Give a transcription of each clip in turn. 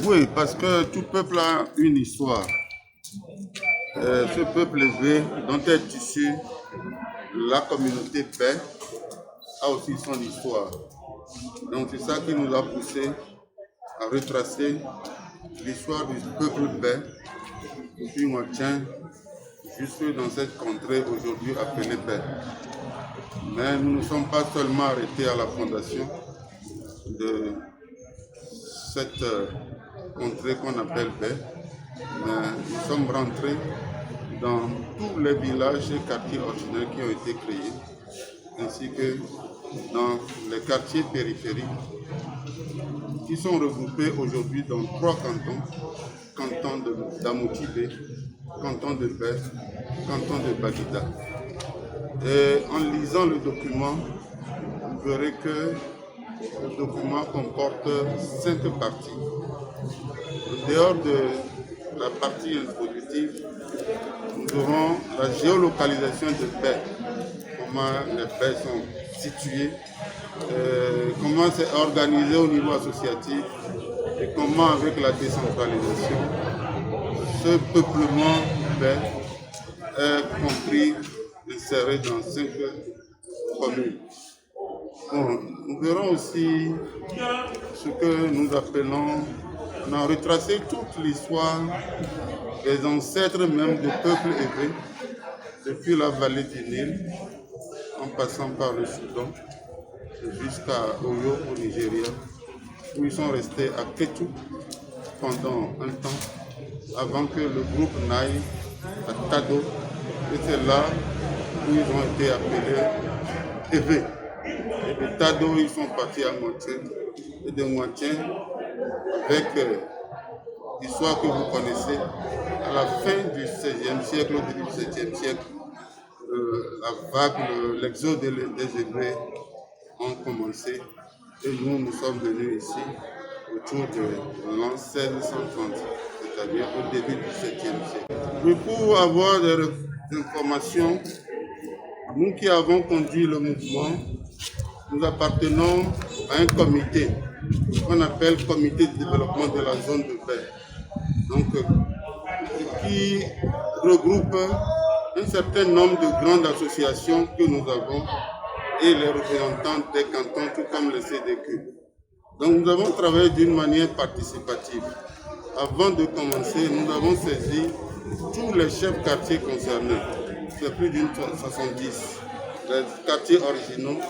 Oui, parce que tout peuple a une histoire. Ce peuple élevé, dont est issue la communauté paix, a aussi son histoire. Donc c'est ça qui nous a poussé à retracer l'histoire du peuple paix, depuis Moitien, jusque dans cette contrée aujourd'hui appelée paix. Mais nous ne sommes pas seulement arrêtés à la fondation de cette contrée qu'on appelle paix, mais nous sommes rentrés dans tous les villages et quartiers originels qui ont été créés, ainsi que dans les quartiers périphériques qui sont regroupés aujourd'hui dans 3 cantons, canton d'Amotibé, canton de Paix, canton de Baguida. Et en lisant le document, vous verrez que le document comporte 5 parties. En dehors de la partie introductive, nous aurons la géolocalisation des baies, comment les baies sont situées, comment c'est organisé au niveau associatif et comment avec la décentralisation, ce peuplement baie est compris et serré dans 5 communes. Bon, nous verrons aussi ce que nous appelons, on a retracé toute l'histoire des ancêtres même du peuple hébreu, depuis la vallée du Nil, en passant par le Soudan, jusqu'à Oyo au Nigeria, où ils sont restés à Ketu pendant un temps, avant que le groupe n'aille à Tado, et c'est là où ils ont été appelés Évé. Et de Tado, ils sont partis à Moitié, et de Moitié, avec l'histoire que vous connaissez, à la fin du XVIe siècle, au début du XVIIe siècle, la vague, l'exode des Hébreux ont commencé et nous sommes venus ici autour de l'an 1630, c'est-à-dire au début du 7e siècle. Et pour avoir des informations, nous qui avons conduit le mouvement, nous appartenons à un comité qu'on appelle Comité de développement de la zone de paix, donc qui regroupe un certain nombre de grandes associations que nous avons et les représentants des cantons, tout comme le CDQ. Donc nous avons travaillé d'une manière participative. Avant de commencer, nous avons saisi tous les chefs quartiers concernés. C'est plus d'une 70, les quartiers originaux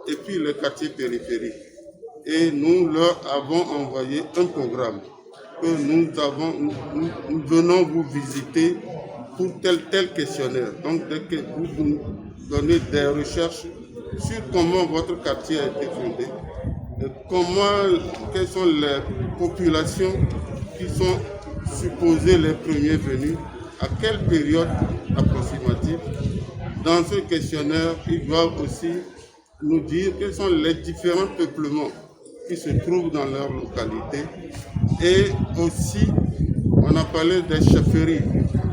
et puis les quartiers périphériques. Et nous leur avons envoyé un programme que nous venons vous visiter pour tel questionnaire. Donc dès que vous nous donnez des recherches sur comment votre quartier a été fondé, quelles sont les populations qui sont supposées les premiers venus, à quelle période approximative. Dans ce questionnaire, ils doivent aussi nous dire quels sont les différents peuplements qui se trouvent dans leur localité. Et aussi, on a parlé des chefferies.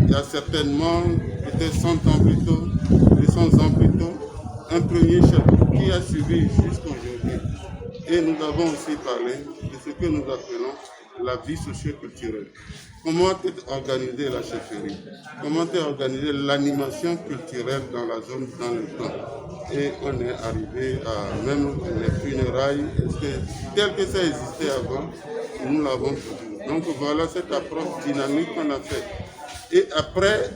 Il y a certainement, peut-être 100 ans plus tôt, 200 ans plus tôt, un premier chef qui a suivi jusqu'à aujourd'hui. Et nous avons aussi parlé de ce que nous appelons la vie socio-culturelle. Comment est organisée la chefferie? Comment est organisée l'animation culturelle dans la zone, dans le temps? Et on est arrivé à même les funérailles, tel que ça existait avant, nous l'avons toujours. Donc voilà cette approche dynamique qu'on a faite. Et après,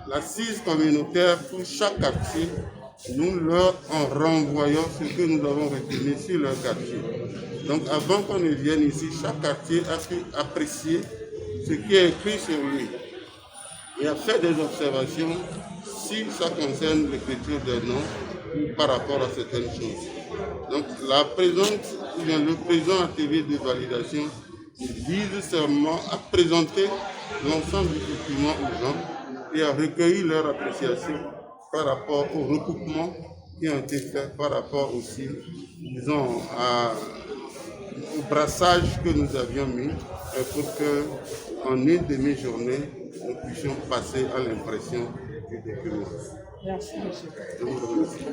l'assise communautaire pour chaque quartier, nous leur en renvoyons ce que nous avons retenu sur leur quartier. Donc avant qu'on ne vienne ici, chaque quartier a pu apprécier ce qui est écrit sur lui et a fait des observations si ça concerne l'écriture des noms ou par rapport à certaines choses. Donc le président atelier de validation vise seulement à présenter l'ensemble du document aux gens et à recueillir leur appréciation par rapport au recoupement qui ont été faits, par rapport aussi, disons, au brassage que nous avions mis pour qu'en une demi-journée, nous puissions passer à l'impression du document. Merci, monsieur. Je vous remercie.